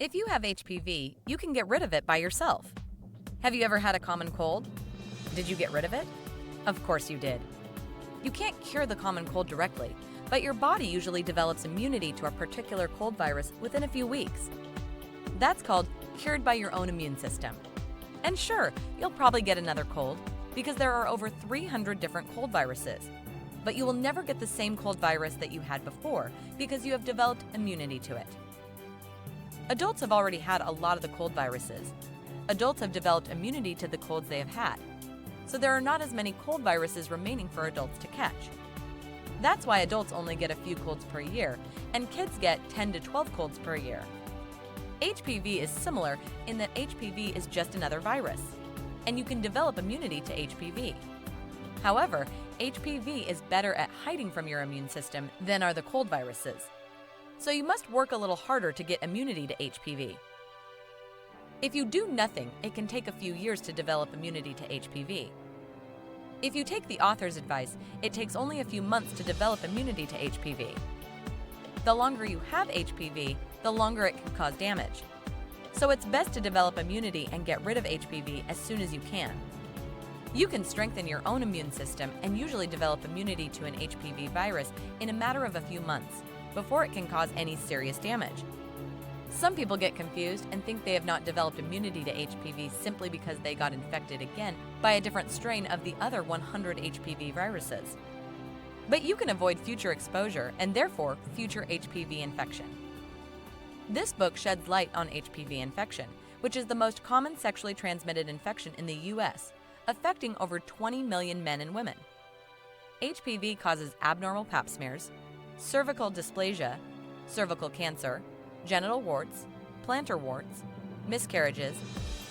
If you have HPV, you can get rid of it by yourself. Have you ever had a common cold? Did you get rid of it? Of course you did. You can't cure the common cold directly, but your body usually develops immunity to a particular cold virus within a few weeks. That's called cured by your own immune system. And sure, you'll probably get another cold because there are over 300 different cold viruses. But you will never get the same cold virus that you had before because you have developed immunity to it. Adults have already had a lot of the cold viruses. Adults have developed immunity to the colds they have had. So there are not as many cold viruses remaining for adults to catch. That's why adults only get a few colds per year, and kids get 10 to 12 colds per year. HPV is similar in that HPV is just another virus, and you can develop immunity to HPV. However, HPV is better at hiding from your immune system than are the cold viruses. So you must work a little harder to get immunity to HPV. If you do nothing, it can take a few years to develop immunity to HPV. If you take the author's advice, it takes only a few months to develop immunity to HPV. The longer you have HPV, the longer it can cause damage. So it's best to develop immunity and get rid of HPV as soon as you can. You can strengthen your own immune system and usually develop immunity to an HPV virus in a matter of a few months, before it can cause any serious damage. Some people get confused and think they have not developed immunity to HPV simply because they got infected again by a different strain of the other 100 HPV viruses. But you can avoid future exposure and therefore future HPV infection. This book sheds light on HPV infection, which is the most common sexually transmitted infection in the U.S., affecting over 20 million men and women. HPV causes abnormal pap smears, cervical dysplasia, cervical cancer, genital warts, plantar warts, miscarriages,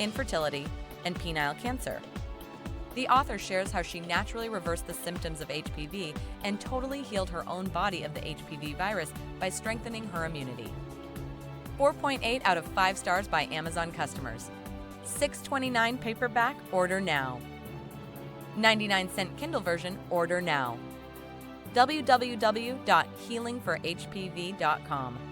infertility, and penile cancer. The author shares how she naturally reversed the symptoms of HPV and totally healed her own body of the HPV virus by strengthening her immunity. 4.8 out of 5 stars by Amazon customers. $6.29 paperback, order now. 99-cent Kindle version, order now. www.healingforhpv.com